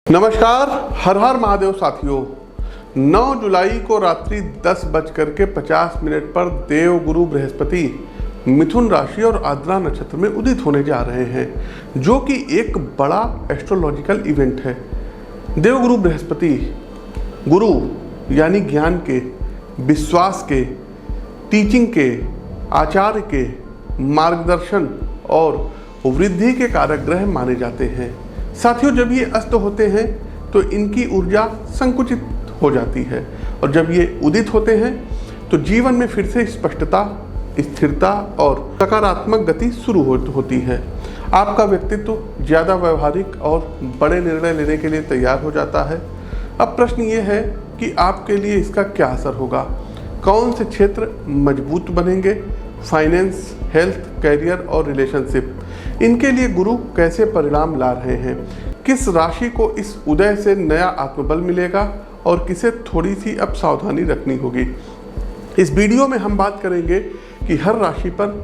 नमस्कार, हर हर महादेव साथियों। 9 जुलाई को रात्रि 10:50 पर देवगुरु बृहस्पति मिथुन राशि और आद्रा नक्षत्र में उदित होने जा रहे हैं, जो कि एक बड़ा एस्ट्रोलॉजिकल इवेंट है। देवगुरु बृहस्पति गुरु यानी ज्ञान के, विश्वास के, टीचिंग के, आचार्य के, मार्गदर्शन और वृद्धि के कारक ग्रह माने जाते हैं। साथियों, जब ये अस्त होते हैं तो इनकी ऊर्जा संकुचित हो जाती है, और जब ये उदित होते हैं तो जीवन में फिर से स्पष्टता, स्थिरता और सकारात्मक गति शुरू होती है। आपका व्यक्तित्व ज़्यादा व्यवहारिक और बड़े निर्णय लेने के लिए तैयार हो जाता है। अब प्रश्न ये है कि आपके लिए इसका क्या असर होगा। कौन से क्षेत्र मजबूत बनेंगे? फाइनेंस, हेल्थ, कैरियर और रिलेशनशिप, इनके लिए गुरु कैसे परिणाम ला रहे हैं? किस राशि को इस उदय से नया आत्मबल मिलेगा और किसे थोड़ी सी अब सावधानी रखनी होगी? इस वीडियो में हम बात करेंगे कि हर राशि पर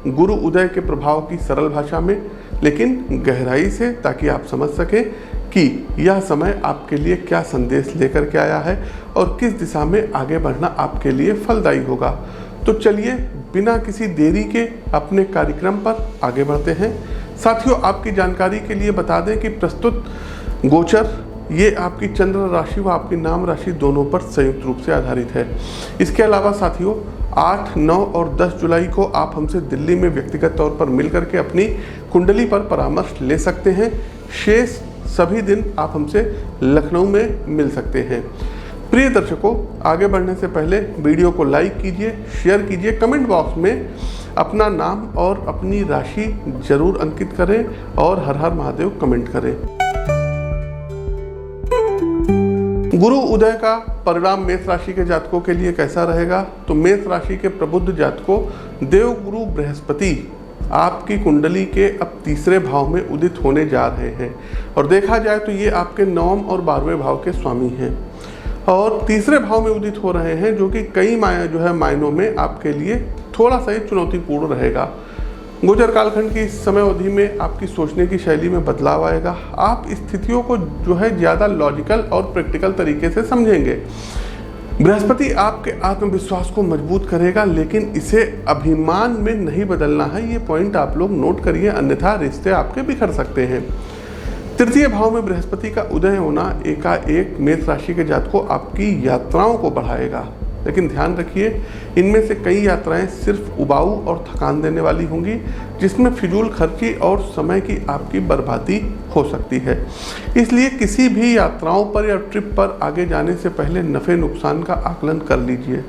गुरु उदय के प्रभाव की सरल भाषा में, लेकिन गहराई से, ताकि आप समझ सकें कि यह समय आपके लिए क्या संदेश लेकर के आया है और किस दिशा में आगे बढ़ना आपके लिए फलदायी होगा। तो चलिए बिना किसी देरी के अपने कार्यक्रम पर आगे बढ़ते हैं। साथियों, आपकी जानकारी के लिए बता दें कि प्रस्तुत गोचर ये आपकी चंद्र राशि व आपकी नाम राशि दोनों पर संयुक्त रूप से आधारित है। इसके अलावा साथियों, 8, 9 और 10 जुलाई को आप हमसे दिल्ली में व्यक्तिगत तौर पर मिल करके अपनी कुंडली पर परामर्श ले सकते हैं। शेष सभी दिन आप हमसे लखनऊ में मिल सकते हैं। प्रिय दर्शकों, आगे बढ़ने से पहले वीडियो को लाइक कीजिए, शेयर कीजिए, कमेंट बॉक्स में अपना नाम और अपनी राशि जरूर अंकित करें और हर हर महादेव कमेंट करें। गुरु उदय का परिणाम मेष राशि के जातकों के लिए कैसा रहेगा? तो मेष राशि के प्रबुद्ध जातकों, देवगुरु बृहस्पति आपकी कुंडली के अब तीसरे भाव में उदित होने जा रहे हैं, और देखा जाए तो ये आपके 9वें और 12वें भाव के स्वामी हैं और तीसरे भाव में उदित हो रहे हैं, जो कि कई मायनों में आपके लिए थोड़ा सा ही चुनौतीपूर्ण रहेगा। गोचर कालखंड की इस समय अवधि में आपकी सोचने की शैली में बदलाव आएगा। आप स्थितियों को ज़्यादा लॉजिकल और प्रैक्टिकल तरीके से समझेंगे। बृहस्पति आपके आत्मविश्वास को मजबूत करेगा, लेकिन इसे अभिमान में नहीं बदलना है। ये पॉइंट आप लोग नोट करिए, अन्यथा रिश्ते आपके बिखर सकते हैं। तृतीय भाव में बृहस्पति का उदय होना एकाएक मेष राशि के जातकों आपकी यात्राओं को बढ़ाएगा, लेकिन ध्यान रखिए, इनमें से कई यात्राएं सिर्फ उबाऊ और थकान देने वाली होंगी, जिसमें फिजूल खर्ची और समय की आपकी बर्बादी हो सकती है। इसलिए किसी भी यात्राओं पर या ट्रिप पर आगे जाने से पहले नफ़े नुकसान का आकलन कर लीजिए।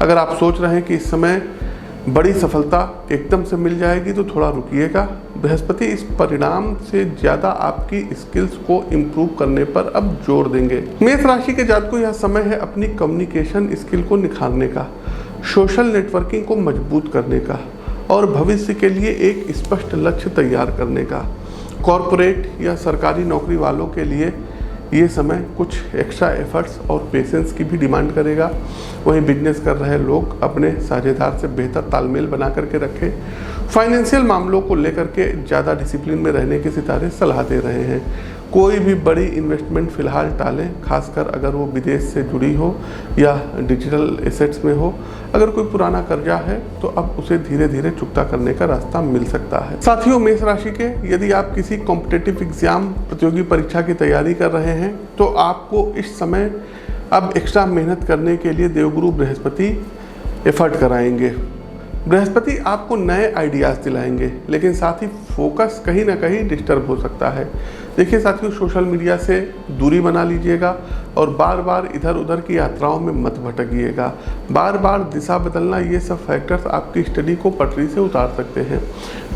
अगर आप सोच रहे हैं कि इस समय बड़ी सफलता एकदम से मिल जाएगी तो थोड़ा रुकिएगा। बृहस्पति इस परिणाम से ज़्यादा आपकी स्किल्स को इम्प्रूव करने पर अब जोर देंगे। मेष राशि के जातकों, यह समय है अपनी कम्युनिकेशन स्किल को निखारने का, सोशल नेटवर्किंग को मजबूत करने का और भविष्य के लिए एक स्पष्ट लक्ष्य तैयार करने का। कॉरपोरेट या सरकारी नौकरी वालों के लिए ये समय कुछ एक्स्ट्रा एफर्ट्स और पेशेंस की भी डिमांड करेगा। वहीं बिजनेस कर रहे लोग अपने साझेदार से बेहतर तालमेल बना करके रखें। फाइनेंशियल मामलों को लेकर के ज़्यादा डिसिप्लिन में रहने के सितारे सलाह दे रहे हैं। कोई भी बड़ी इन्वेस्टमेंट फ़िलहाल टालें, खासकर अगर वो विदेश से जुड़ी हो या डिजिटल एसेट्स में हो। अगर कोई पुराना कर्जा है तो अब उसे धीरे धीरे चुकता करने का रास्ता मिल सकता है। साथियों, मेष राशि के, यदि आप किसी कॉम्पिटिटिव एग्जाम, प्रतियोगी परीक्षा की तैयारी कर रहे हैं तो आपको इस समय अब एक्स्ट्रा मेहनत करने के लिए देवगुरु बृहस्पति एफर्ट कराएंगे। बृहस्पति आपको नए आइडियाज़ दिलाएंगे, लेकिन साथ ही फोकस कहीं ना कहीं डिस्टर्ब हो सकता है। देखिए साथियों, सोशल मीडिया से दूरी बना लीजिएगा और बार बार इधर उधर की यात्राओं में मत भटकिएगा। बार बार दिशा बदलना, ये सब फैक्टर्स आपकी स्टडी को पटरी से उतार सकते हैं।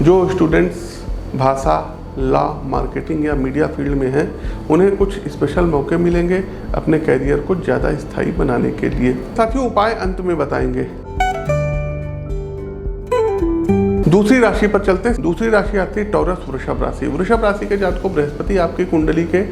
जो स्टूडेंट्स भाषा, लॉ, मार्केटिंग या मीडिया फील्ड में हैं, उन्हें कुछ स्पेशल मौके मिलेंगे अपने कैरियर को ज़्यादा स्थायी बनाने के लिए। साथियों, उपाय अंत में बताएंगे। दूसरी राशि पर चलते हैं। दूसरी राशि आती है टॉरस, वृषभ राशि। वृषभ राशि के जातकों, बृहस्पति आपकी कुंडली के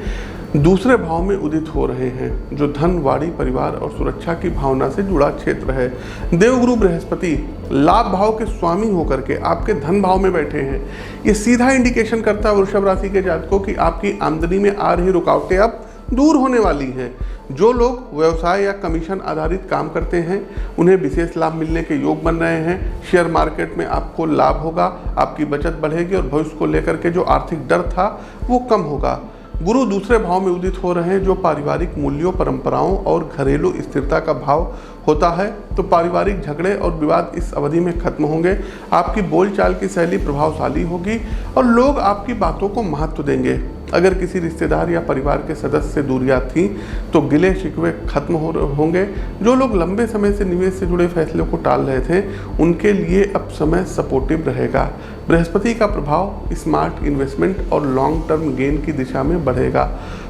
दूसरे भाव में उदित हो रहे हैं, जो धन, वाणी, परिवार और सुरक्षा की भावना से जुड़ा क्षेत्र है। देवगुरु बृहस्पति लाभ भाव के स्वामी होकर के आपके धन भाव में बैठे हैं। ये सीधा इंडिकेशन करता है वृषभ राशि के जातकों की आपकी आमदनी में आ रही रुकावटें अब दूर होने वाली हैं। जो लोग व्यवसाय या कमीशन आधारित काम करते हैं उन्हें विशेष लाभ मिलने के योग बन रहे हैं। शेयर मार्केट में आपको लाभ होगा, आपकी बचत बढ़ेगी और भविष्य को लेकर के जो आर्थिक डर था वो कम होगा। गुरु दूसरे भाव में उदित हो रहे हैं, जो पारिवारिक मूल्यों, परंपराओं और घरेलू स्थिरता का भाव होता है। तो पारिवारिक झगड़े और विवाद इस अवधि में खत्म होंगे। आपकी बोलचाल की शैली प्रभावशाली होगी और लोग आपकी बातों को महत्व देंगे। अगर किसी रिश्तेदार या परिवार के सदस्य से दूरियां थीं तो गिले शिकवे खत्म होंगे। जो लोग लंबे समय से निवेश से जुड़े फैसलों को टाल रहे थे उनके लिए अब समय सपोर्टिव रहेगा। बृहस्पति का प्रभाव स्मार्ट इन्वेस्टमेंट और लॉन्ग टर्म गेन की दिशा में बढ़ेगा।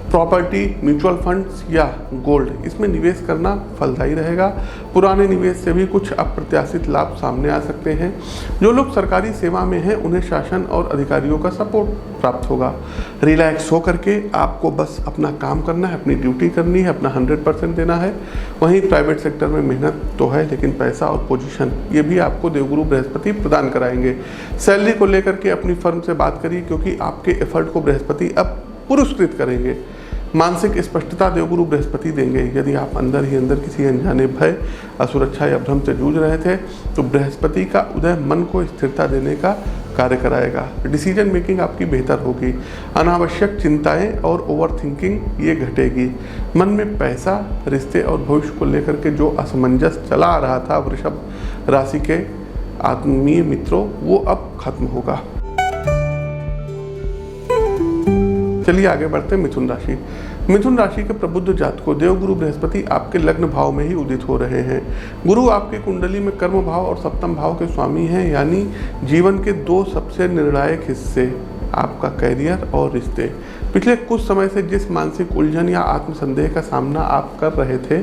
प्रॉपर्टी, म्यूचुअल फंड्स या गोल्ड, इसमें निवेश करना फलदायी रहेगा। पुराने निवेश से भी कुछ अप्रत्याशित लाभ सामने आ सकते हैं। जो लोग सरकारी सेवा में हैं उन्हें शासन और अधिकारियों का सपोर्ट प्राप्त होगा। रिलैक्स होकर के आपको बस अपना काम करना है, अपनी ड्यूटी करनी है, अपना 100% देना है। वहीं प्राइवेट सेक्टर में मेहनत तो है, लेकिन पैसा और पोजीशन ये भी आपको देवगुरु बृहस्पति प्रदान कराएंगे। सैलरी को लेकर के अपनी फर्म से बात करिए, क्योंकि आपके एफर्ट को बृहस्पति अब पुरस्कृत करेंगे। मानसिक स्पष्टता देवगुरु बृहस्पति देंगे। यदि आप अंदर ही अंदर किसी अनजाने भय, असुरक्षा या भ्रम से जूझ रहे थे तो बृहस्पति का उदय मन को स्थिरता देने का कार्य कराएगा। डिसीजन मेकिंग आपकी बेहतर होगी। अनावश्यक चिंताएं और ओवर थिंकिंग ये घटेगी। मन में पैसा, रिश्ते और भविष्य को लेकर के जो असमंजस चला आ रहा था वृषभ राशि के आत्मीय मित्रों, वो अब खत्म होगा। चलिए आगे बढ़ते हैं मिथुन राशि। मिथुन राशि के प्रबुद्ध जातकों, देवगुरु बृहस्पति आपके लग्न भाव में ही उदित हो रहे हैं। गुरु आपकी कुंडली में कर्म भाव और सप्तम भाव के स्वामी हैं, यानी जीवन के दो सबसे निर्णायक हिस्से, आपका कैरियर और रिश्ते। पिछले कुछ समय से जिस मानसिक उलझन या आत्मसंदेह का सामना आप कर रहे थे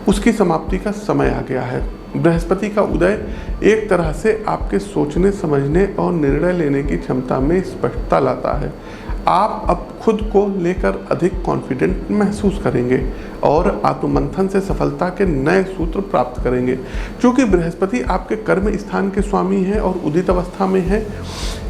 उसकी समाप्ति का समय आ गया है। बृहस्पति का उदय एक तरह से आपके सोचने, समझने और निर्णय लेने की क्षमता में स्पष्टता लाता है। आप अब खुद को लेकर अधिक कॉन्फिडेंट महसूस करेंगे और आत्ममंथन से सफलता के नए सूत्र प्राप्त करेंगे। क्योंकि बृहस्पति आपके कर्म स्थान के स्वामी हैं और उदित अवस्था में है,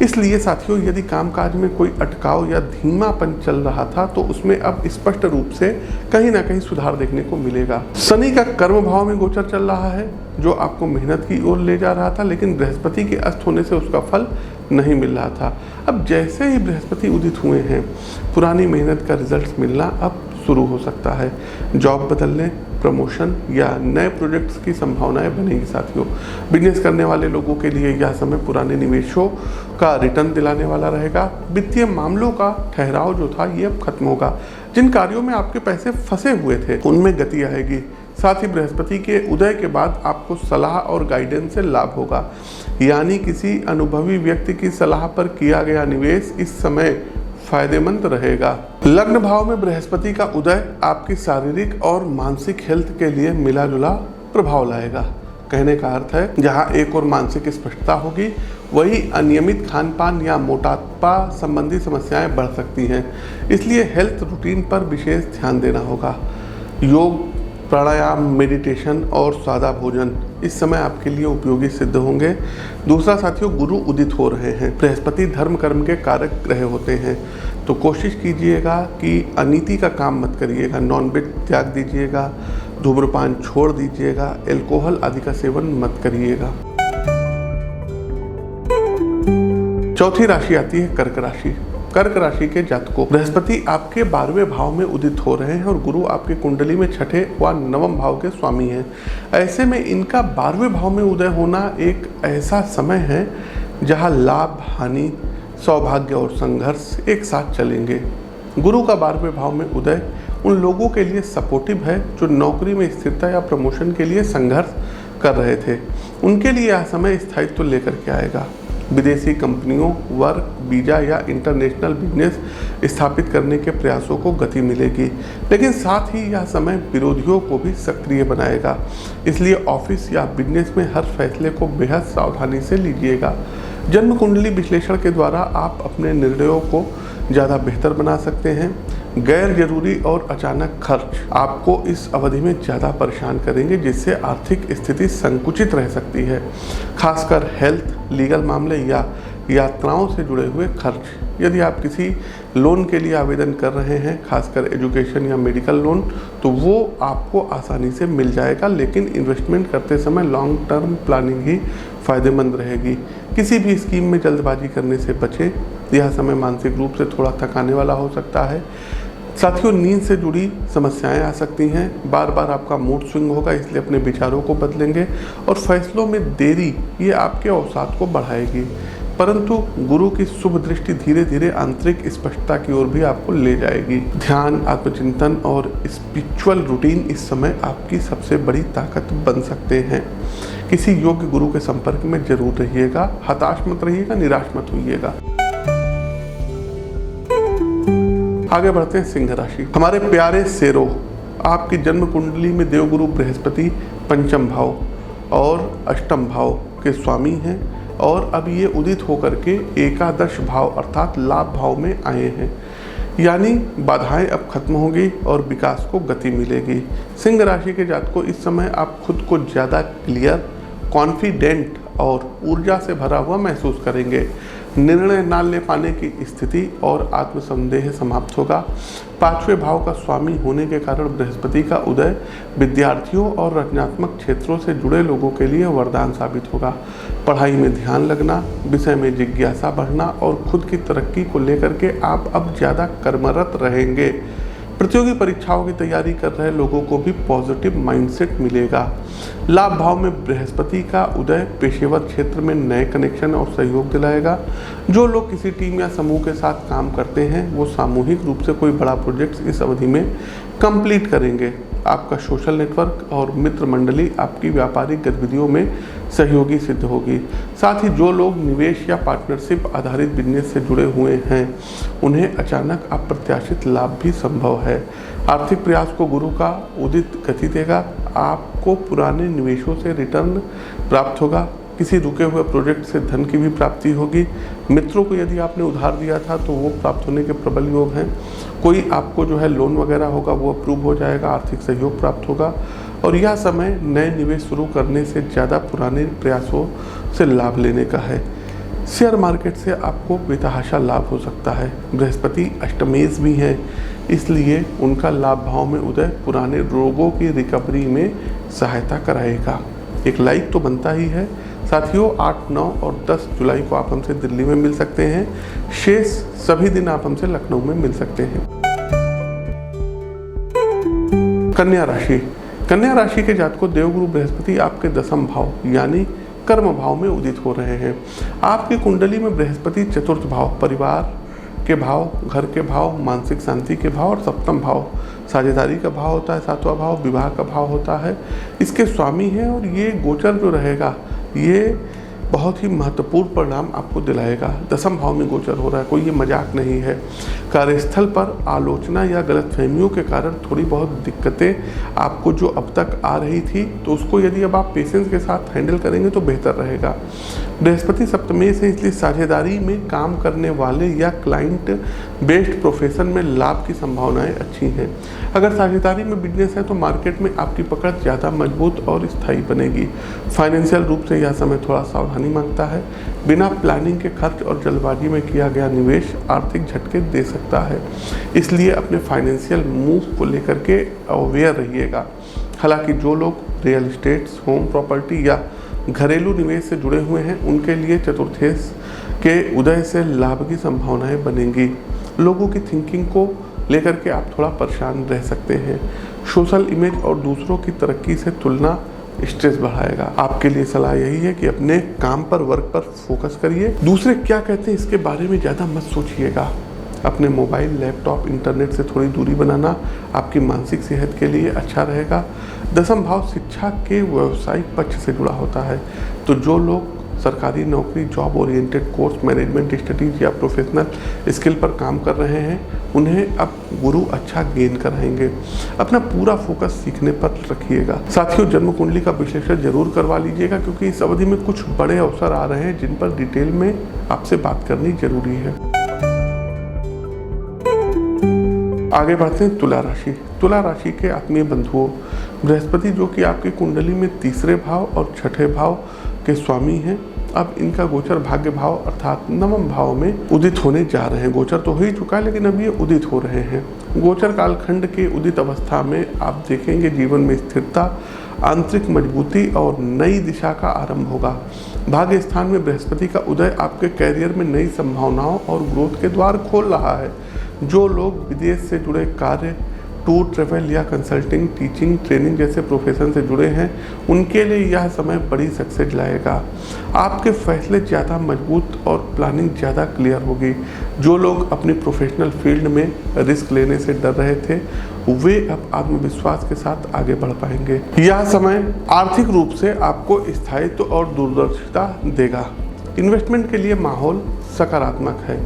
इसलिए साथियों, यदि कामकाज में कोई अटकाव या धीमापन चल रहा था तो उसमें अब स्पष्ट रूप से कहीं ना कहीं सुधार देखने को मिलेगा। शनि का कर्म भाव में गोचर चल रहा है, जो आपको मेहनत की ओर ले जा रहा था, लेकिन बृहस्पति के अस्त होने से उसका फल नहीं मिल रहा था। अब जैसे ही बृहस्पति उदित हुए हैं, पुरानी मेहनत का रिजल्ट मिलना अब शुरू हो सकता है। जॉब बदलने, प्रमोशन या नए प्रोजेक्ट्स की संभावनाएं बनेगी साथियों। बिजनेस करने वाले लोगों के लिए यह समय पुराने निवेशों का रिटर्न दिलाने वाला रहेगा। वित्तीय मामलों का ठहराव जो था ये अब खत्म होगा। जिन कार्यों में आपके पैसे फंसे हुए थे उनमें गति आएगी। साथ ही बृहस्पति के उदय के बाद आपको सलाह और गाइडेंस से लाभ होगा, यानी किसी अनुभवी व्यक्ति की सलाह पर किया गया निवेश इस समय फायदेमंद रहेगा। लग्न भाव में बृहस्पति का उदय आपकी शारीरिक और मानसिक हेल्थ के लिए मिला जुला प्रभाव लाएगा। कहने का अर्थ है, जहां एक और मानसिक स्पष्टता होगी, वही अनियमित खान पान या मोटापा संबंधी समस्याएं बढ़ सकती हैं। इसलिए हेल्थ रूटीन पर विशेष ध्यान देना होगा। योग, प्राणायाम, मेडिटेशन और सादा भोजन इस समय आपके लिए उपयोगी सिद्ध होंगे। दूसरा साथियों, गुरु उदित हो रहे हैं। बृहस्पति धर्म कर्म के कारक ग्रह होते हैं, तो कोशिश कीजिएगा कि अनीति का काम मत करिएगा। नॉनवेज त्याग दीजिएगा, धूम्रपान छोड़ दीजिएगा, अल्कोहल आदि का सेवन मत करिएगा। चौथी राशि आती है कर्क राशि। कर्क राशि के जातकों, बृहस्पति आपके 12वें भाव में उदित हो रहे हैं और गुरु आपके कुंडली में छठे व नवम भाव के स्वामी हैं। ऐसे में इनका 12वें भाव में उदय होना एक ऐसा समय है जहां लाभ, हानि, सौभाग्य और संघर्ष एक साथ चलेंगे। गुरु का 12वें भाव में उदय उन लोगों के लिए सपोर्टिव है जो नौकरी में स्थिरता या प्रमोशन के लिए संघर्ष कर रहे थे। उनके लिए यह समय स्थायित्व लेकर के आएगा। विदेशी कंपनियों, वर्क वीजा या इंटरनेशनल बिजनेस स्थापित करने के प्रयासों को गति मिलेगी, लेकिन साथ ही यह समय विरोधियों को भी सक्रिय बनाएगा। इसलिए ऑफिस या बिजनेस में हर फैसले को बेहद सावधानी से लीजिएगा। जन्म कुंडली विश्लेषण के द्वारा आप अपने निर्णयों को ज़्यादा बेहतर बना सकते हैं। गैर जरूरी और अचानक खर्च आपको इस अवधि में ज़्यादा परेशान करेंगे, जिससे आर्थिक स्थिति संकुचित रह सकती है। खासकर हेल्थ, लीगल मामले या यात्राओं से जुड़े हुए खर्च। यदि आप किसी लोन के लिए आवेदन कर रहे हैं, खासकर एजुकेशन या मेडिकल लोन, तो वो आपको आसानी से मिल जाएगा, लेकिन इन्वेस्टमेंट करते समय लॉन्ग टर्म प्लानिंग ही फ़ायदेमंद रहेगी। किसी भी स्कीम में जल्दबाजी करने से बचें। यह समय मानसिक रूप से थोड़ा थकाने वाला हो सकता है। साथियों, नींद से जुड़ी समस्याएं आ सकती हैं। बार बार आपका मूड स्विंग होगा, इसलिए अपने विचारों को बदलेंगे और फैसलों में देरी ये आपके अवसाद को बढ़ाएगी। परंतु गुरु की शुभ दृष्टि धीरे धीरे आंतरिक स्पष्टता की ओर भी आपको ले जाएगी। ध्यान, आत्मचिंतन और स्पिरिचुअल रूटीन इस समय आपकी सबसे बड़ी ताकत बन सकते हैं। किसी योग्य गुरु के संपर्क में जरूर रहिएगा। हताश मत रहिएगा, निराश मत होइएगा। आगे बढ़ते हैं सिंह राशि। हमारे प्यारे शेरों, आपकी जन्म कुंडली में देवगुरु बृहस्पति पंचम भाव और अष्टम भाव के स्वामी हैं और अब ये उदित होकर के एकादश भाव अर्थात लाभ भाव में आए हैं। यानी बाधाएं अब खत्म होगी और विकास को गति मिलेगी। सिंह राशि के जातकों, इस समय आप खुद को ज़्यादा क्लियर, कॉन्फिडेंट और ऊर्जा से भरा हुआ महसूस करेंगे। निर्णय ना ले पाने की स्थिति और आत्मसंदेह समाप्त होगा। पांचवें भाव का स्वामी होने के कारण बृहस्पति का उदय विद्यार्थियों और रचनात्मक क्षेत्रों से जुड़े लोगों के लिए वरदान साबित होगा। पढ़ाई में ध्यान लगना, विषय में जिज्ञासा बढ़ना और खुद की तरक्की को लेकर के आप अब ज़्यादा कर्मरत रहेंगे। प्रतियोगी परीक्षाओं की तैयारी कर रहे लोगों को भी पॉजिटिव माइंडसेट मिलेगा। लाभ भाव में बृहस्पति का उदय पेशेवर क्षेत्र में नए कनेक्शन और सहयोग दिलाएगा। जो लोग किसी टीम या समूह के साथ काम करते हैं, वो सामूहिक रूप से कोई बड़ा प्रोजेक्ट इस अवधि में कंप्लीट करेंगे। आपका सोशल नेटवर्क और मित्र मंडली आपकी व्यापारिक गतिविधियों में सहयोगी सिद्ध होगी। साथ ही जो लोग निवेश या पार्टनरशिप आधारित बिजनेस से जुड़े हुए हैं, उन्हें अचानक अप्रत्याशित लाभ भी संभव है। आर्थिक प्रयास को गुरु का उदित गति देगा। आपको पुराने निवेशों से रिटर्न प्राप्त होगा। किसी रुके हुए प्रोजेक्ट से धन की भी प्राप्ति होगी। मित्रों को यदि आपने उधार दिया था तो वो प्राप्त होने के प्रबल योग हैं। कोई आपको जो है लोन वगैरह होगा वो अप्रूव हो जाएगा, आर्थिक सहयोग प्राप्त होगा। और यह समय नए निवेश शुरू करने से ज़्यादा पुराने प्रयासों से लाभ लेने का है। शेयर मार्केट से आपको बेतहाशा लाभ हो सकता है। बृहस्पति अष्टमेश भी हैं, इसलिए उनका लाभ भाव में उदय पुराने रोगों की रिकवरी में सहायता कराएगा। एक लाइक तो बनता ही है। साथियों, 8, 9 और 10 जुलाई को आप हमसे दिल्ली में मिल सकते हैं। शेष सभी दिन आप हमसे लखनऊ में मिल सकते हैं। कन्या राशि। कन्या राशि के जातकों, देवगुरु बृहस्पति आपके दशम भाव यानी कर्म भाव में उदित हो रहे हैं। आपकी कुंडली में बृहस्पति चतुर्थ भाव, परिवार के भाव, घर के भाव, मानसिक शांति के भाव और सप्तम भाव, साझेदारी का भाव होता है, सातवां भाव विवाह का भाव होता है, इसके स्वामी हैं। और ये गोचर जो रहेगा ये बहुत ही महत्वपूर्ण परिणाम आपको दिलाएगा। दशम भाव में गोचर हो रहा है, कोई ये मजाक नहीं है। कार्यस्थल पर आलोचना या गलतफहमियों के कारण थोड़ी बहुत दिक्कतें आपको जो अब तक आ रही थी, तो उसको यदि अब आप पेशेंस के साथ हैंडल करेंगे तो बेहतर रहेगा। बृहस्पति सप्तमेश है, इसलिए साझेदारी में काम करने वाले या क्लाइंट बेस्ड प्रोफेशन में लाभ की संभावनाएं अच्छी हैं। अगर साझेदारी में बिजनेस है तो मार्केट में आपकी पकड़ ज़्यादा मजबूत और स्थायी बनेगी। फाइनेंशियल रूप से यह समय थोड़ा सावधानी मांगता है। बिना प्लानिंग के खर्च और जल्दबाजी में किया गया निवेश आर्थिक झटके दे सकता है, इसलिए अपने फाइनेंशियल मूव को लेकर के अवेयर रहिएगा। हालांकि जो लोग रियल एस्टेट्स, होम प्रॉपर्टी या घरेलू निवेश से जुड़े हुए हैं, उनके लिए चतुर्थेश के उदय से लाभ की संभावनाएं बनेंगी। लोगों की थिंकिंग को लेकर के आप थोड़ा परेशान रह सकते हैं। सोशल इमेज और दूसरों की तरक्की से तुलना स्ट्रेस बढ़ाएगा। आपके लिए सलाह यही है कि अपने काम पर, वर्क पर फोकस करिए। दूसरे क्या कहते हैं इसके बारे में ज़्यादा मत सोचिएगा। अपने मोबाइल, लैपटॉप, इंटरनेट से थोड़ी दूरी बनाना आपकी मानसिक सेहत के लिए अच्छा रहेगा। दशम भाव शिक्षा के व्यावसायिक पक्ष से जुड़ा होता है, तो जो लोग सरकारी नौकरी, job oriented course, management studies या प्रोफेशनल स्किल पर काम कर रहे हैं, उन्हें अब गुरु अच्छा गेन कराएंगे। अपना पूरा फोकस सीखने पर रखिएगा। साथियों, जन्म कुंडली का विश्लेषण जरूर करवा लीजिएगा, क्योंकि इस अवधि में कुछ बड़े अवसर आ रहे हैं जिन पर डिटेल में आपसे बात करनी जरूरी है। आगे बढ़ते हैं तुला राशि। तुला राशि के आत्मीय बंधुओं, बृहस्पति जो कि आपकी कुंडली में तीसरे भाव और छठे भाव के स्वामी हैं, अब इनका गोचर भाग्य भाव अर्थात नवम भाव में उदित होने जा रहे हैं। गोचर तो हो ही चुका है लेकिन अब ये उदित हो रहे हैं। गोचर कालखंड के उदित अवस्था में आप देखेंगे जीवन में स्थिरता, आंतरिक मजबूती और नई दिशा का आरंभ होगा। भाग्य स्थान में बृहस्पति का उदय आपके कैरियर में नई संभावनाओं और ग्रोथ के द्वार खोल रहा है। जो लोग विदेश से जुड़े कार्य, टूर, ट्रैवल या कंसल्टिंग, टीचिंग, ट्रेनिंग जैसे प्रोफेशन से जुड़े हैं, उनके लिए यह समय बड़ी सक्सेस लाएगा। आपके फैसले ज़्यादा मजबूत और प्लानिंग ज़्यादा क्लियर होगी। जो लोग अपनी प्रोफेशनल फील्ड में रिस्क लेने से डर रहे थे, वे अब आत्मविश्वास के साथ आगे बढ़ पाएंगे। यह समय आर्थिक रूप से आपको स्थायित्व और दूरदर्शिता देगा। इन्वेस्टमेंट के लिए माहौल सकारात्मक है।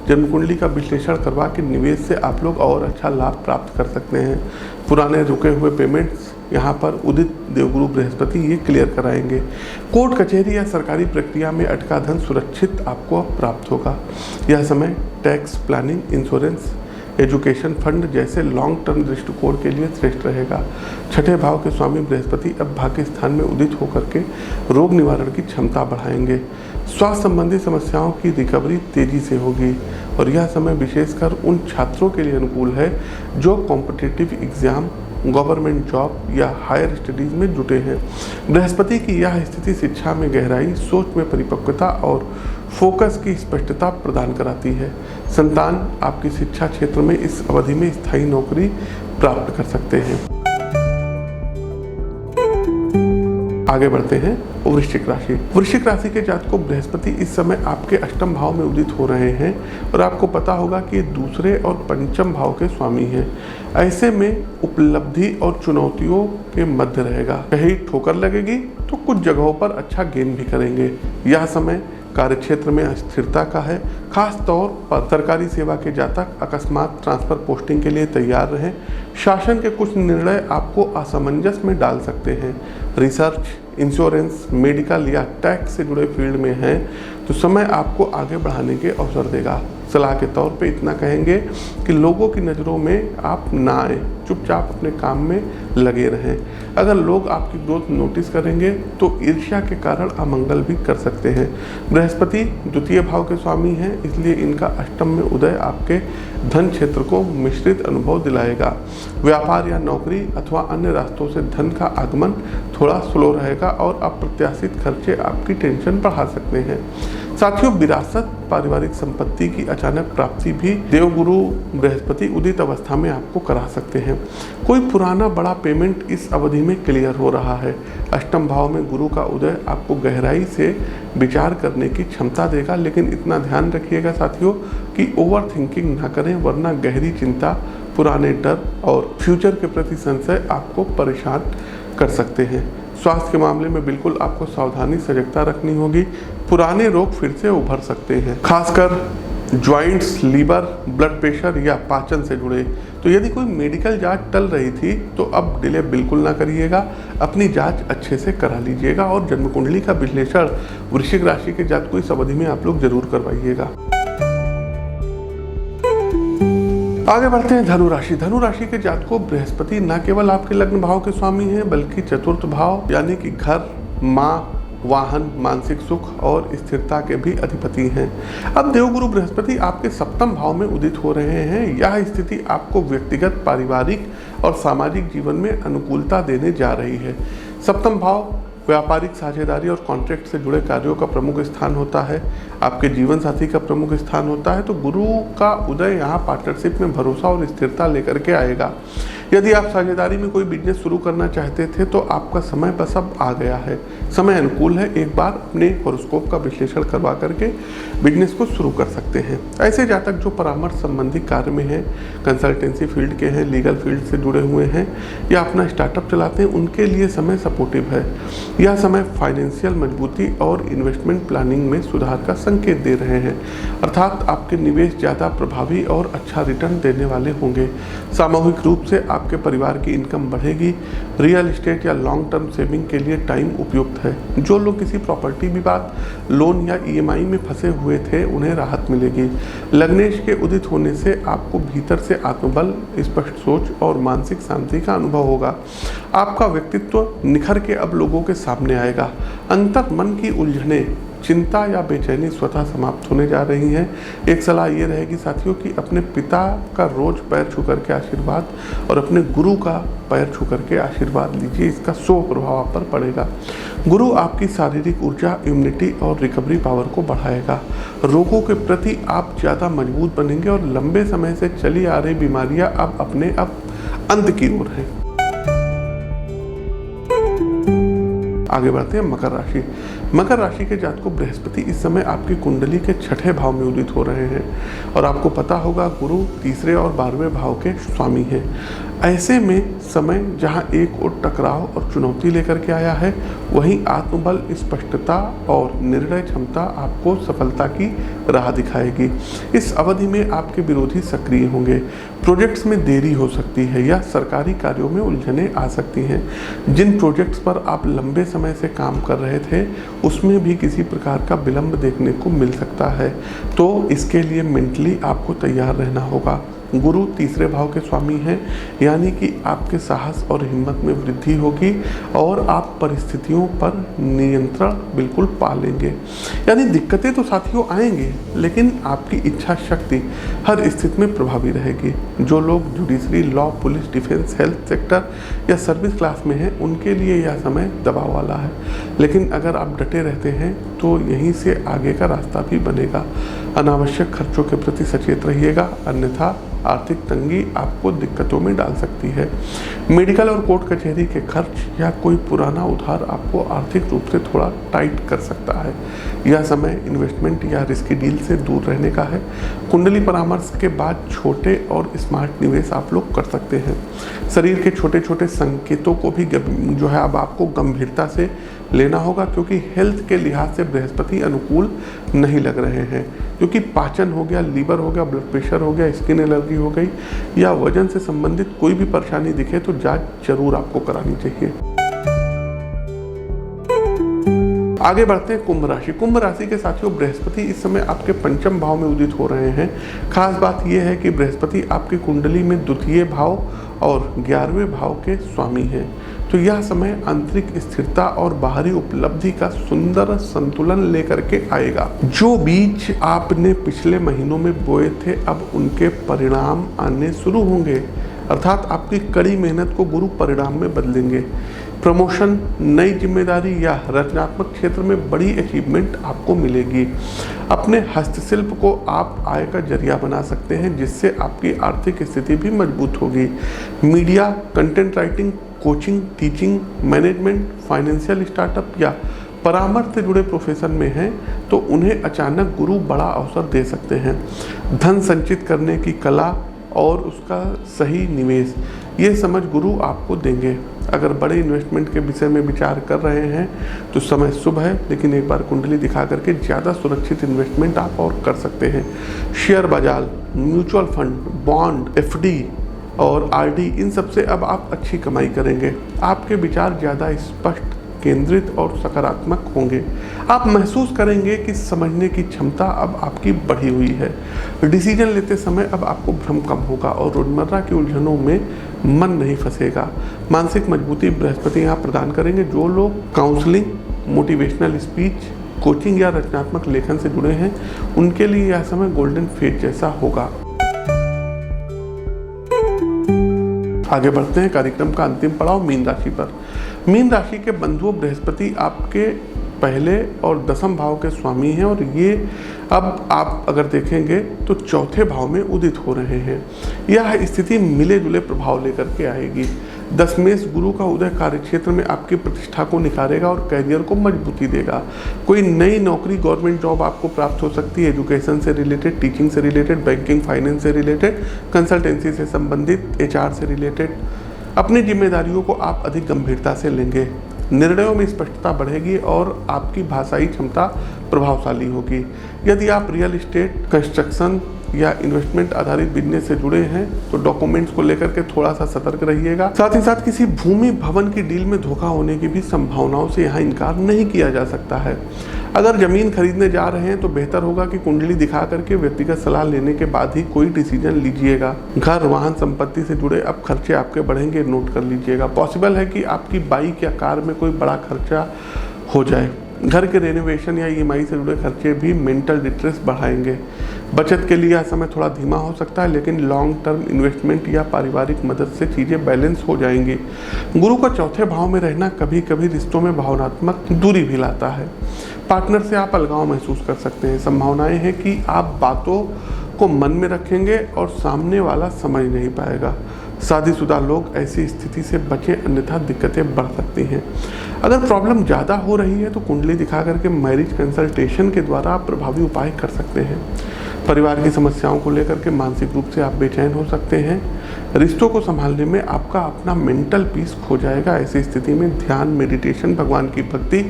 जन्मकुंडली का विश्लेषण करवा के निवेश से आप लोग और अच्छा लाभ प्राप्त कर सकते हैं। पुराने रुके हुए पेमेंट्स यहाँ पर उदित देवगुरु बृहस्पति ये क्लियर कराएंगे। कोर्ट कचहरी या सरकारी प्रक्रिया में अटका धन सुरक्षित आपको प्राप्त होगा। यह समय tax planning, insurance, education fund जैसे लॉन्ग टर्म दृष्टिकोण के लिए श्रेष्ठ रहेगा। छठे भाव के स्वामी बृहस्पति अब भाग्य स्थान में उदित होकर के रोग निवारण की क्षमता बढ़ाएंगे। स्वास्थ्य संबंधी समस्याओं की रिकवरी तेजी से होगी और यह समय विशेषकर उन छात्रों के लिए अनुकूल है जो कॉम्पिटिटिव एग्जाम, गवर्नमेंट जॉब या हायर स्टडीज़ में जुटे हैं। बृहस्पति की यह स्थिति शिक्षा में गहराई, सोच में परिपक्वता और फोकस की स्पष्टता प्रदान कराती है। संतान आपकी शिक्षा क्षेत्र में इस अवधि में स्थायी नौकरी प्राप्त कर सकते हैं। आगे बढ़ते हैं वृश्चिक राशि। वृश्चिक राशि के जातकों, बृहस्पति इस समय आपके अष्टम भाव में उदित हो रहे हैं और आपको पता होगा कि ये दूसरे और पंचम भाव के स्वामी हैं। ऐसे में उपलब्धि और चुनौतियों के मध्य रहेगा। कहीं ठोकर लगेगी तो कुछ जगहों पर अच्छा गेन भी करेंगे। यह समय कार्यक्षेत्र में अस्थिरता का है। खास तौर पर सरकारी सेवा के जातक अकस्मात ट्रांसफर पोस्टिंग के लिए तैयार रहें। शासन के कुछ निर्णय आपको असमंजस में डाल सकते हैं। रिसर्च, इंश्योरेंस, मेडिकल या टैक्स से जुड़े फील्ड में हैं तो समय आपको आगे बढ़ाने के अवसर देगा। सलाह के तौर पे इतना कहेंगे कि लोगों की नज़रों में आप ना आए, चुपचाप अपने काम में लगे रहें। अगर लोग आपकी ग्रोथ नोटिस करेंगे तो ईर्ष्या के कारण अमंगल भी कर सकते हैं। बृहस्पति द्वितीय भाव के स्वामी हैं, इसलिए इनका अष्टम में उदय आपके धन क्षेत्र को मिश्रित अनुभव दिलाएगा। व्यापार या नौकरी अथवा अन्य रास्तों से धन का आगमन थोड़ा स्लो रहेगा और अप्रत्याशित खर्चे आपकी टेंशन बढ़ा सकते हैं। साथियों, विरासत, पारिवारिक संपत्ति की अचानक प्राप्ति भी देवगुरु बृहस्पति उदित अवस्था में आपको करा सकते हैं। कोई पुराना बड़ा पेमेंट इस अवधि में क्लियर हो रहा है। अष्टम भाव में गुरु का उदय आपको गहराई से विचार करने की क्षमता देगा, लेकिन इतना ध्यान रखिएगा साथियों कि ओवर थिंकिंग ना करें, वरना गहरी चिंता, पुराने डर और फ्यूचर के प्रति संशय आपको परेशान कर सकते हैं। स्वास्थ्य के मामले में बिल्कुल आपको सावधानी, सजगता रखनी होगी। पुराने रोग फिर से उभर सकते हैं, खासकर जॉइंट्स, लीवर, ब्लड प्रेशर या पाचन से जुड़े। तो यदि कोई मेडिकल जांच टल रही थी तो अब डिले बिल्कुल ना करिएगा, अपनी जांच अच्छे से करा लीजिएगा और जन्म कुंडली का विश्लेषण वृश्चिक राशि के जातकों इस अवधि में आप लोग जरूर करवाइएगा। आगे बढ़ते हैं धनु राशि। धनु राशि के जातकों, बृहस्पति न केवल आपके लग्न भाव के स्वामी हैं बल्कि चतुर्थ भाव यानी कि घर, माँ, वाहन, मानसिक सुख और स्थिरता के भी अधिपति हैं। अब देवगुरु बृहस्पति आपके सप्तम भाव में उदित हो रहे हैं। यह स्थिति आपको व्यक्तिगत, पारिवारिक और सामाजिक जीवन में अनुकूलता देने जा रही है। सप्तम भाव व्यापारिक साझेदारी और कॉन्ट्रैक्ट से जुड़े कार्यों का प्रमुख स्थान होता है, आपके जीवन साथी का प्रमुख स्थान होता है। तो गुरु का उदय यहाँ पार्टनरशिप में भरोसा और स्थिरता लेकर के आएगा। यदि आप साझेदारी में कोई बिजनेस शुरू करना चाहते थे तो आपका समय बस अब आ गया है, समय अनुकूल है। एक बार अपने हॉरोस्कोप का विश्लेषण करवा करके बिजनेस को शुरू कर सकते हैं। ऐसे जातक जो परामर्श संबंधी कार्य में हैं, कंसल्टेंसी फील्ड के हैं, लीगल फील्ड से जुड़े हुए हैं या अपना स्टार्टअप चलाते हैं, उनके लिए समय सपोर्टिव है। यह समय फाइनेंशियल मजबूती और इन्वेस्टमेंट प्लानिंग में सुधार का संकेत दे रहे हैं, अर्थात आपके निवेश ज़्यादा प्रभावी और अच्छा रिटर्न देने वाले होंगे। सामूहिक रूप से आपके परिवार की इनकम बढ़ेगी। रियल एस्टेट या लॉन्ग टर्म सेविंग के लिए टाइम उपयुक्त है। जो लोग किसी प्रॉपर्टी विवाद, लोन या EMI में फंसे हुए थे, उन्हें राहत मिलेगी। लग्नेश के उदित होने से आपको भीतर से आत्मबल, स्पष्ट सोच और मानसिक शांति का अनुभव होगा। आपका व्यक्तित्व निखर के अब लोगों के सामने आएगा। अंतर मन की उलझने, चिंता या बेचैनी स्वतः समाप्त होने जा रही हैं। एक सलाह ये रहेगी साथियों कि अपने पिता का रोज पैर छू करके आशीर्वाद और अपने गुरु का पैर छू करके आशीर्वाद लीजिए, इसका शुभ प्रभाव आप पर पड़ेगा। गुरु आपकी शारीरिक ऊर्जा, इम्यूनिटी और रिकवरी पावर को बढ़ाएगा। रोगों के प्रति आप ज़्यादा मजबूत बनेंगे और लंबे समय से चली आ रही बीमारियां अब अपने अंत की ओर हैं। आगे बढ़ते हैं मकर राशि। मकर राशि के जातकों, बृहस्पति इस समय आपकी कुंडली के 6ठे भाव में उदित हो रहे हैं और आपको पता होगा गुरु 3रे और 12वें भाव के स्वामी हैं। ऐसे में समय जहां एक और टकराव और चुनौती लेकर के आया है, वहीं आत्मबल, स्पष्टता और निर्णय क्षमता आपको सफलता की राह दिखाएगी। इस अवधि में आपके विरोधी सक्रिय होंगे। प्रोजेक्ट्स में देरी हो सकती है या सरकारी कार्यों में उलझनें आ सकती हैं। जिन प्रोजेक्ट्स पर आप लंबे समय से काम कर रहे थे, उसमें भी किसी प्रकार का विलंब देखने को मिल सकता है, तो इसके लिए मेंटली आपको तैयार रहना होगा। गुरु 3रे भाव के स्वामी हैं, यानी कि आपके साहस और हिम्मत में वृद्धि होगी और आप परिस्थितियों पर नियंत्रण बिल्कुल पा लेंगे। यानी दिक्कतें तो साथियों आएंगे, लेकिन आपकी इच्छा शक्ति हर स्थिति में प्रभावी रहेगी। जो लोग judiciary, law, police, defence, health sector या सर्विस क्लास में हैं, उनके लिए यह समय दबाव वाला है, लेकिन अगर आप डटे रहते हैं तो यहीं से आगे का रास्ता भी बनेगा। अनावश्यक खर्चों के प्रति सचेत रहिएगा, अन्यथा आर्थिक तंगी आपको दिक्कतों में डाल सकती है। मेडिकल और कोर्ट कचहरी के खर्च या कोई पुराना उधार आपको आर्थिक रूप से थोड़ा टाइट कर सकता है। यह समय इन्वेस्टमेंट या रिस्की डील से दूर रहने का है। कुंडली परामर्श के बाद छोटे और स्मार्ट निवेश आप लोग कर सकते हैं। शरीर के छोटे छोटे संकेतों को भी जो है अब आपको गंभीरता से लेना होगा, क्योंकि हेल्थ के लिहाज से बृहस्पति अनुकूल नहीं लग रहे हैं। क्योंकि पाचन हो गया, लीवर हो गया, ब्लड प्रेशर हो गया, स्किन एलर्जी हो गई या वजन से संबंधित कोई भी परेशानी दिखे तो जांच जरूर आपको करानी चाहिए। आगे बढ़ते हैं कुंभ राशि। कुंभ राशि के साथियों, बृहस्पति इस समय आपके 5म भाव में उदित हो रहे हैं। खास बात यह है कि बृहस्पति आपकी कुंडली में 2य भाव और 11वें भाव के स्वामी हैं, तो यह समय आंतरिक स्थिरता और बाहरी उपलब्धि का सुंदर संतुलन लेकर के आएगा। जो बीज आपने पिछले महीनों में बोए थे, अब उनके परिणाम आने शुरू होंगे, अर्थात आपकी कड़ी मेहनत को गुरु परिणाम में बदलेंगे। प्रमोशन, नई जिम्मेदारी या रचनात्मक क्षेत्र में बड़ी अचीवमेंट आपको मिलेगी। अपने हस्तशिल्प को आप आय का जरिया बना सकते हैं, जिससे आपकी आर्थिक स्थिति भी मजबूत होगी। Media, content writing, coaching, teaching, management, financial startup या परामर्श से जुड़े प्रोफेशन में हैं, तो उन्हें अचानक गुरु बड़ा अवसर दे सकते हैं। धन संचित करने की कला और उसका सही निवेश, ये समझ गुरु आपको देंगे। अगर बड़े इन्वेस्टमेंट के विषय में विचार कर रहे हैं तो समय शुभ है, लेकिन एक बार कुंडली दिखा करके ज़्यादा सुरक्षित इन्वेस्टमेंट आप और कर सकते हैं। शेयर बाजार, म्यूचुअल फंड, बॉन्ड, FD और RD, इन सब से अब आप अच्छी कमाई करेंगे। आपके विचार ज़्यादा स्पष्ट, केंद्रित और सकारात्मक होंगे। आप महसूस करेंगे कि समझने की क्षमता अब आपकी बढ़ी हुई है। डिसीजन लेते समय अब आपको भ्रम कम होगा और रोजमर्रा की उलझनों में मन नहीं फंसेगा। मानसिक मजबूती बृहस्पति यहाँ प्रदान करेंगे। जो लोग काउंसलिंग, मोटिवेशनल स्पीच, कोचिंग या रचनात्मक लेखन से जुड़े हैं, उनके लिए यह समय गोल्डन फेज जैसा होगा। आगे बढ़ते हैं कार्यक्रम का अंतिम पड़ाव मीन राशि पर। मीन राशि के बंधुओं, बृहस्पति आपके 1 और 10 भाव के स्वामी हैं और ये अब आप अगर देखेंगे तो 4थे भाव में उदित हो रहे हैं। यह स्थिति मिले जुले प्रभाव लेकर के आएगी। दशमेश गुरु का उदय कार्यक्षेत्र में आपकी प्रतिष्ठा को निखारेगा और कैरियर को मजबूती देगा। कोई नई नौकरी, गवर्नमेंट जॉब आपको प्राप्त हो सकती है। एजुकेशन से रिलेटेड, टीचिंग से रिलेटेड, बैंकिंग फाइनेंस से रिलेटेड, कंसल्टेंसी से संबंधित, HR से रिलेटेड। अपनी जिम्मेदारियों को आप अधिक गंभीरता से लेंगे। निर्णयों में स्पष्टता बढ़ेगी और आपकी भाषाई क्षमता प्रभावशाली होगी। यदि आप रियल एस्टेट, कंस्ट्रक्शन या इन्वेस्टमेंट आधारित बिजनेस से जुड़े हैं तो डॉक्यूमेंट्स को लेकर के थोड़ा सा सतर्क रहिएगा। साथ ही साथ किसी भूमि भवन की डील में धोखा होने की भी संभावनाओं से यहाँ इनकार नहीं किया जा सकता है। अगर जमीन खरीदने जा रहे हैं तो बेहतर होगा कि कुंडली दिखा करके व्यक्तिगत सलाह लेने के बाद ही कोई डिसीजन लीजिएगा। घर, वाहन, संपत्ति से जुड़े अब खर्चे आपके बढ़ेंगे, नोट कर लीजिएगा। पॉसिबल है कि आपकी बाइक या कार में कोई बड़ा खर्चा हो जाए। घर के रेनोवेशन या ईएमआई से जुड़े खर्चे भी मेंटल डिस्ट्रेस बढ़ाएंगे। बचत के लिए यह समय थोड़ा धीमा हो सकता है, लेकिन लॉन्ग टर्म इन्वेस्टमेंट या पारिवारिक मदद से चीज़ें बैलेंस हो जाएंगी। गुरु का चौथे भाव में रहना कभी कभी रिश्तों में भावनात्मक दूरी भी लाता है। पार्टनर से आप अलगाव महसूस कर सकते हैं। संभावनाएं हैं कि आप बातों को मन में रखेंगे और सामने वाला समझ नहीं पाएगा। शादीशुदा लोग ऐसी स्थिति से बचें, अन्यथा दिक्कतें बढ़ सकती हैं। अगर प्रॉब्लम ज़्यादा हो रही है तो कुंडली दिखा करके मैरिज कंसल्टेशन के द्वारा आप प्रभावी उपाय कर सकते हैं। परिवार की समस्याओं को लेकर के मानसिक रूप से आप बेचैन हो सकते हैं। रिश्तों को संभालने में आपका अपना मेंटल पीस खो जाएगा। ऐसी स्थिति में ध्यान, मेडिटेशन, भगवान की भक्ति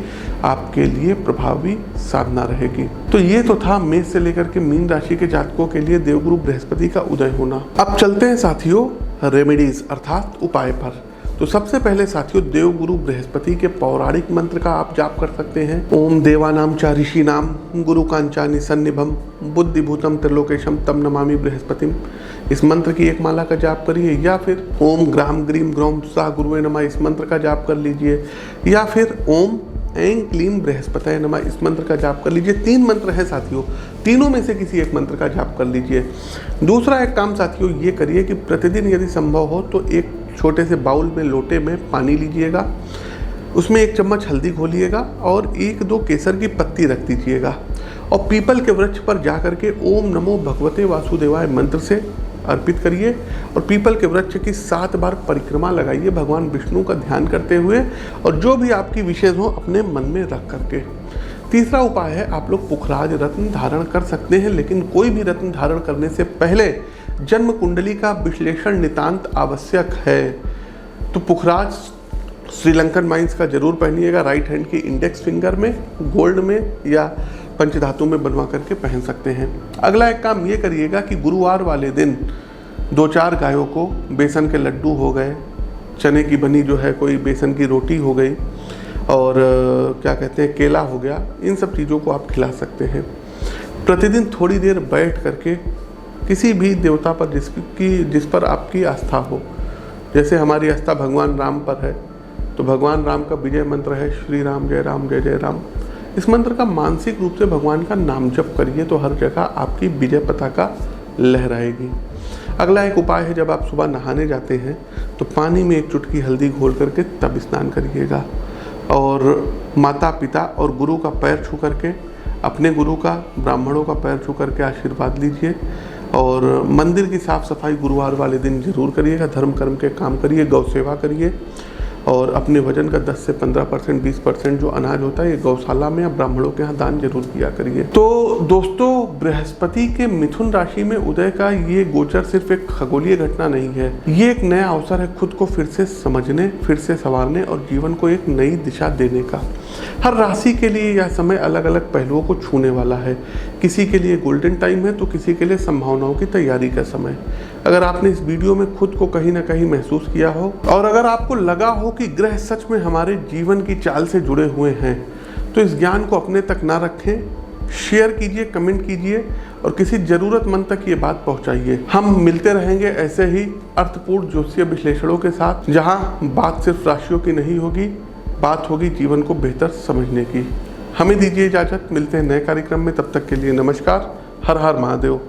आपके लिए प्रभावी साधना रहेगी। तो ये तो था मेष से लेकर के मीन राशि के जातकों के लिए देवगुरु बृहस्पति का उदय होना। अब चलते हैं साथियों रेमेडीज अर्थात उपाय पर। तो सबसे पहले साथियों देवगुरु बृहस्पति के पौराणिक मंत्र का आप जाप कर सकते हैं। ओम देवानाम च ऋषिनाम गुरु कांचानि सन्निभम बुद्धिभूतम त्रिलोकेशम तम नमामि बृहस्पतिम। इस मंत्र की एक माला का जाप करिए, या फिर ओम ग्राम ग्रीम ग्रौम सा गुरुवे नमः इस मंत्र का जाप कर लीजिए, या फिर ओम ऐं क्लीम बृहस्पतये नमः इस मंत्र का जाप कर लीजिए। 3 मंत्र है साथियों, तीनों में से किसी एक मंत्र का जाप कर लीजिए। दूसरा एक काम साथियों ये करिए कि प्रतिदिन यदि संभव हो तो एक छोटे से बाउल में, लोटे में पानी लीजिएगा, उसमें 1 चम्मच हल्दी घोलिएगा और 1-2 केसर की पत्ती रख दीजिएगा और पीपल के वृक्ष पर जा करके ओम नमो भगवते वासुदेवाय मंत्र से अर्पित करिए और पीपल के वृक्ष की 7 बार परिक्रमा लगाइए भगवान विष्णु का ध्यान करते हुए, और जो भी आपकी विशेष हो अपने मन में रख करके। तीसरा उपाय है आप लोग पुखराज रत्न धारण कर सकते हैं, लेकिन कोई भी रत्न धारण करने से पहले जन्म कुंडली का विश्लेषण नितांत आवश्यक है। तो पुखराज श्रीलंकन माइंस का जरूर पहनिएगा, राइट हैंड की इंडेक्स फिंगर में, गोल्ड में या पंचधातु में बनवा करके पहन सकते हैं। अगला एक काम ये करिएगा कि गुरुवार वाले दिन 2-4 गायों को बेसन के लड्डू हो गए, चने की बनी जो है कोई बेसन की रोटी हो गई, और क्या कहते हैं केला हो गया, इन सब चीज़ों को आप खिला सकते हैं। प्रतिदिन थोड़ी देर बैठ करके किसी भी देवता पर जिस पर आपकी आस्था हो, जैसे हमारी आस्था भगवान राम पर है तो भगवान राम का विजय मंत्र है श्री राम जय जय राम। इस मंत्र का मानसिक रूप से भगवान का नाम जप करिए तो हर जगह आपकी विजय पताका लहराएगी। अगला एक उपाय है, जब आप सुबह नहाने जाते हैं तो पानी में 1 चुटकी हल्दी घोल करके तब स्नान करिएगा और माता पिता और गुरु का पैर छू करके, अपने गुरु का, ब्राह्मणों का पैर छू करके आशीर्वाद लीजिए। और मंदिर की साफ़ सफाई गुरुवार वाले दिन जरूर करिएगा। धर्म कर्म के काम करिए, गौ सेवा करिए और अपने वजन का 10 से 15%, 20% जो अनाज होता है ये गौशाला में या ब्राह्मणों के यहाँ दान जरूर किया करिए। तो दोस्तों बृहस्पति के मिथुन राशि में उदय का ये गोचर सिर्फ एक खगोलीय घटना नहीं है, ये एक नया अवसर है खुद को फिर से समझने, फिर से संवारने और जीवन को एक नई दिशा देने का। हर राशि के लिए यह समय अलग अलग पहलुओं को छूने वाला है। किसी के लिए गोल्डन टाइम है तो किसी के लिए संभावनाओं की तैयारी का समय। अगर आपने इस वीडियो में खुद को कहीं ना कहीं महसूस किया हो और अगर आपको लगा हो कि ग्रह सच में हमारे जीवन की चाल से जुड़े हुए हैं तो इस ज्ञान को अपने तक ना रखें, शेयर कीजिए, कमेंट कीजिए और किसी ज़रूरतमंद तक ये बात पहुंचाइए। हम मिलते रहेंगे ऐसे ही अर्थपूर्ण ज्योतिषीय विश्लेषणों के साथ, जहां बात सिर्फ राशियों की नहीं होगी, बात होगी जीवन को बेहतर समझने की। हमें दीजिए इजाजत, मिलते हैं नए कार्यक्रम में, तब तक के लिए नमस्कार। हर हर महादेव।